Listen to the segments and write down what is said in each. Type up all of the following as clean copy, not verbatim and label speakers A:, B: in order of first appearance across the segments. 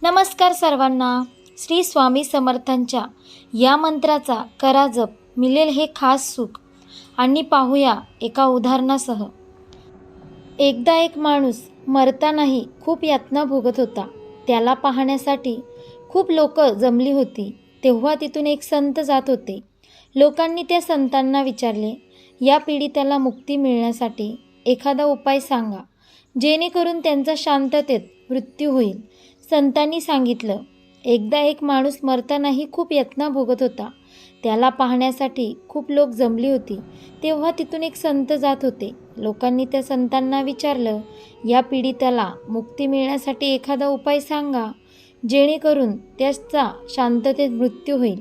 A: नमस्कार सर्वांना. श्री स्वामी समर्थांच्या या मंत्राचा करा जप, मिळेल हे खास सुख. आणि पाहूया एका उदाहरणासह. एकदा एक माणूस मरतानाही खूप यातना भोगत होता. त्याला पाहण्यासाठी खूप लोक जमली होती. तेव्हा तिथून एक संत जात होते. लोकांनी त्या संतांना विचारले, या पीडिताला मुक्ती मिळण्यासाठी एखादा उपाय सांगा, जेणेकरून त्यांचा शांततेत मृत्यू होईल. संतांनी सांगितलं, एकदा एक माणूस मरतानाही खूप यातना भोगत होता. त्याला पाहण्यासाठी खूप लोक जमली होती. तेव्हा तिथून एक संत जात होते. लोकांनी त्या संतांना विचारलं, या पीडिताला मुक्ती मिळण्यासाठी एखादा उपाय सांगा, जेणेकरून त्याचा शांततेत मृत्यू होईल.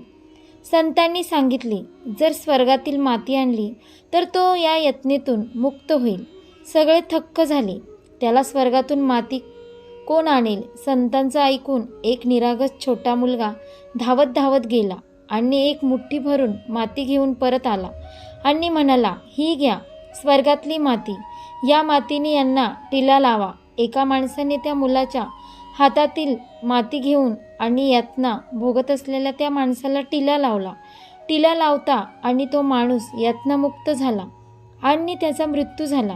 A: संतांनी सांगितले, जर स्वर्गातील माती आणली तर तो या यातनेतून मुक्त होईल. सगळे थक्क झाले. त्याला स्वर्गातून माती कोण आणेल? संतांचं ऐकून एक निरागस छोटा मुलगा धावत धावत गेला आणि एक मुठ्ठी भरून माती घेऊन परत आला आणि म्हणाला, ही घ्या स्वर्गातली माती. या मातीने यांना टिला लावा. एका माणसाने त्या मुलाच्या हातातील माती घेऊन आणि यातना भोगत असलेल्या त्या माणसाला टिला लावला. टिला लावता आणि तो माणूस यातनामुक्त झाला आणि त्याचा मृत्यू झाला.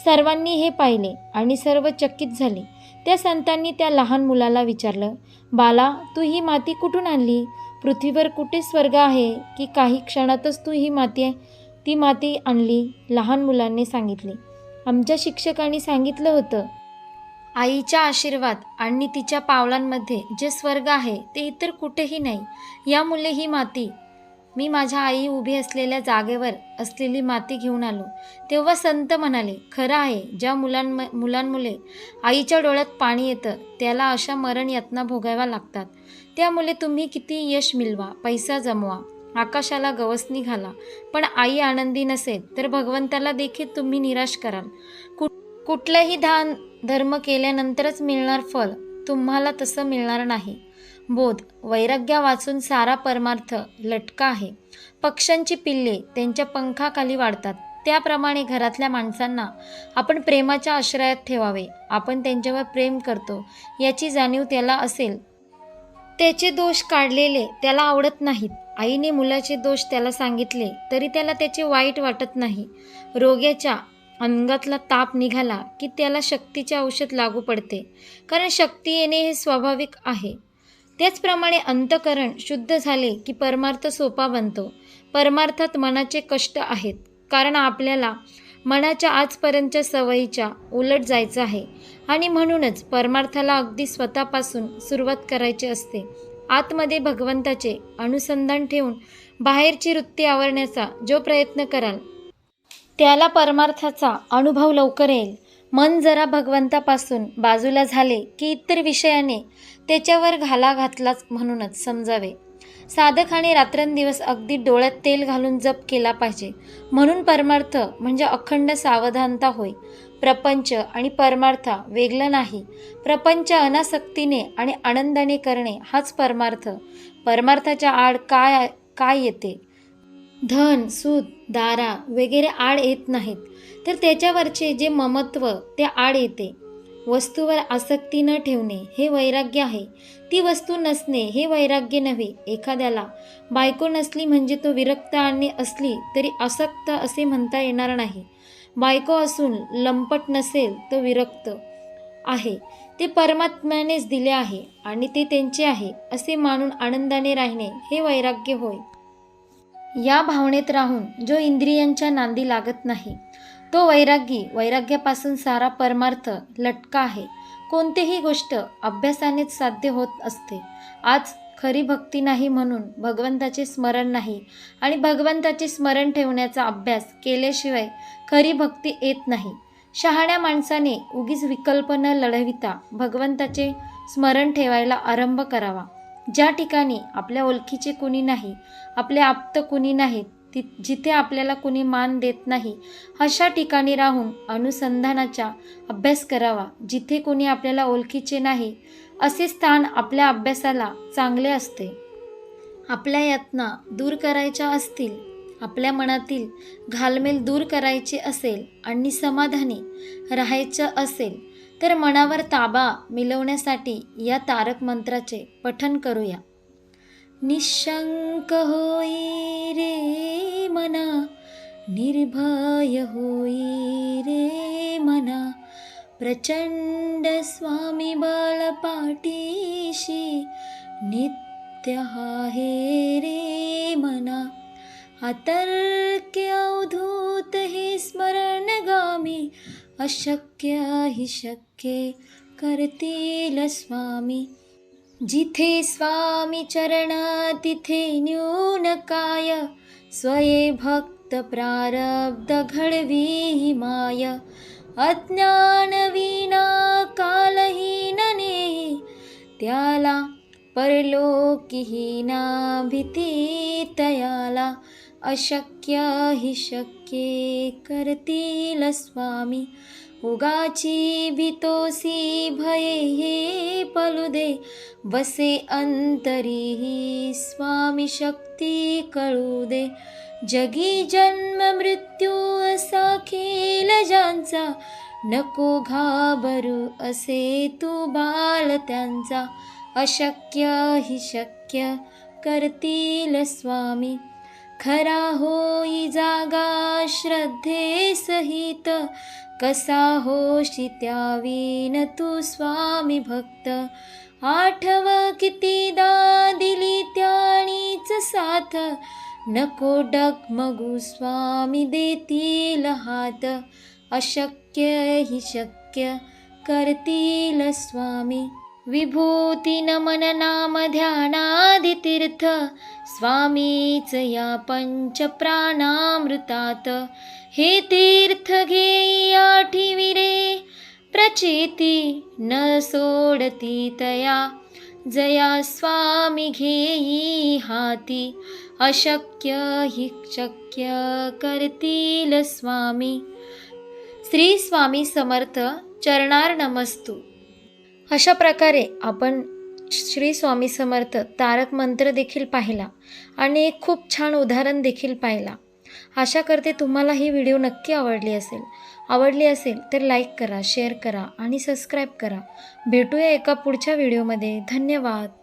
A: सर्वांनी हे पाहिले आणि सर्व चकित झाले. त्या संतांनी त्या लहान मुलाला विचारलं, बाला, तू ही माती कुठून आणली? पृथ्वीवर कुठे स्वर्ग आहे की काही क्षणातच तू ती माती आणली? लहान मुलांनी सांगितले, आमच्या शिक्षकांनी सांगितलं होतं, आईच्या आशीर्वाद आणि तिच्या पावलांमध्ये जे स्वर्ग आहे ते इतर कुठेही नाही. यामुळे ही माती मी माझ्या आई उभी असलेल्या जागेवर असलेली माती घेऊन आलो. तेव्हा संत म्हणाले, खरं आहे, ज्या मुलांमुळे आईच्या डोळ्यात पाणी येतं त्याला अशा मरण यातना भोगाव्या लागतात. त्यामुळे तुम्ही किती यश मिळवा, पैसा जमवा, आकाशाला गवसणी घाला, पण आई आनंदी नसेल तर भगवंताला देखील तुम्ही निराश कराल. कुठलंही दान धर्म केल्यानंतरच मिळणार फळ तुम्हाला तसं मिळणार नाही. बोध, वैराग्य वाचून सारा परमार्थ लटका आहे. पक्ष्यांची पिल्ले त्यांच्या पंखाखाली वाढतात, त्याप्रमाणे घरातल्या माणसांना आपण प्रेमाच्या आश्रयात ठेवावे. आपण त्यांच्यावर प्रेम करतो याची जाणीव त्याला असेल, त्याचे दोष काढलेले त्याला आवडत नाहीत. आईने मुलाचे दोष त्याला सांगितले तरी त्याला त्याचे वाईट वाटत नाही. रोग्याच्या अंगातला ताप निघाला की त्याला शक्तीचे औषध लागू पडते, कारण शक्ती येणे हे स्वाभाविक आहे. त्याचप्रमाणे अंतःकरण शुद्ध झाले की परमार्थ सोपा बनतो. परमार्थात मनाचे कष्ट आहेत, कारण आपल्याला मनाच्या आजपर्यंतच्या सवयीच्या उलट जायचं आहे आणि म्हणूनच परमार्थाला अगदी स्वतःपासून सुरुवात करायची असते. आतमध्ये भगवंताचे अनुसंधान ठेवून बाहेरची वृत्ती आवरण्याचा जो प्रयत्न कराल त्याला परमार्थाचा अनुभव लवकर येईल. मन जरा भगवंतापासून बाजूला झाले की इतर विषयाने त्याच्यावर घाला घातलाच म्हणूनच समजावे. साधकाने रात्रंदिवस अगदी डोळ्यात तेल घालून जप केला पाहिजे. म्हणून परमार्थ म्हणजे अखंड सावधानता होय. प्रपंच आणि परमार्थ वेगळं नाही. प्रपंच अनासक्तीने आणि आनंदाने करणे हाच परमार्थ. परमार्थाच्या आड काय येते? धन, सूद, दारा वगैरे आड येत नाहीत, तर त्याच्यावरचे जे ममत्व ते आड येते. वस्तूवर आसक्ती न ठेवणे हे वैराग्य आहे. ती वस्तू नसणे हे वैराग्य नव्हे. एखाद्याला बायको नसली म्हणजे तो विरक्त आणि असली तरी आसक्त असे म्हणता येणार नाही. बायको असून लंपट नसेल तो विरक्त आहे. ते परमात्म्यानेच दिले आहे आणि ते त्यांचे आहे असे मानून आनंदाने राहणे हे वैराग्य होय. या भावनेत राहून जो इंद्रियांच्या नांदी लागत नाही तो वैरागी. वैराग्यापासून सारा परमार्थ लटका आहे. कोणतीही गोष्ट अभ्यासानेच साध्य होत असते. आज खरी भक्ती नाही म्हणून भगवंताचे स्मरण नाही आणि भगवंताचे स्मरण ठेवण्याचा अभ्यास केल्याशिवाय खरी भक्ती येत नाही. शहाण्या माणसाने उगीच विकल्प न लढविता भगवंताचे स्मरण ठेवायला आरंभ करावा. ज्या ठिकाणी आपल्या ओळखीचे कुणी नाही, आपले आप्त कुणी नाहीत, जिथे आपल्याला कुणी मान देत नाही, अशा ठिकाणी राहून अनुसंधानाचा अभ्यास करावा. जिथे कुणी आपल्याला ओळखीचे नाही असे स्थान आपल्या अभ्यासाला चांगले असते. आपल्या यातना दूर करायच्या असतील, आपल्या मनातील घालमेल दूर करायचे असेल आणि समाधानी राहायचं असेल तर मनावर ताबा मिळवण्यासाठी या तारक मंत्राचे पठण करूया. निशंक होई रे मना, निर्भय होई रे मना, प्रचंड स्वामी बळ पाठीशी, नित्य आहे रे मना. अतर्क्य अवधूत हे स्मरणगामी, अशक्य हि शक्य करतील स्वामी. जिथे स्वामी चरण तिथे न्यून काय, स्वये भक्त प्रारब्ध घडवी माय. अज्ञान विना कालहीन नेही, त्याला परलोकीहीना भीती तयाला. अशक्य हि शक्य करतील स्वामी. उगाची भीतोसी भये हे पलुदे, बसे अंतरी स्वामी शक्ती कळू दे. जगी जन्म मृत्यू असा खेळ ज्यांचा, नको घाबरू असे तू बाल त्यांचा. अशक्य हि शक्य करतील स्वामी. खरा होई जागा श्रद्धे सहित, कसा होशी त्यावीन तू स्वामी भक्त. आठव कितीदा दिली त्यानीच साथ, नको डगमगू स्वामी देतील हात. अशक्य हि शक्य करतील स्वामी. विभूती नमन नाम ध्यानादि तीर्थ, स्वामीच या पंच प्राणामृतात. हे तीर्थ घेई आठिवी रे प्रचिती, न सोडती तया जया स्वामी घेई हाती. अशक्य हि शक्य करतील स्वामी. श्री स्वामी समर्थ चरणार नमस्तू. अशा प्रकारे आपण श्री स्वामी समर्थ तारक मंत्र देखील पाहिला आणि एक खूप छान उदाहरण देखील पाहिला. आशा करते तुम्हाला ही व्हिडिओ नक्की आवडली असेल तर लाईक करा, शेअर करा आणि सबस्क्राईब करा. भेटूया एका पुढच्या व्हिडिओमध्ये. धन्यवाद.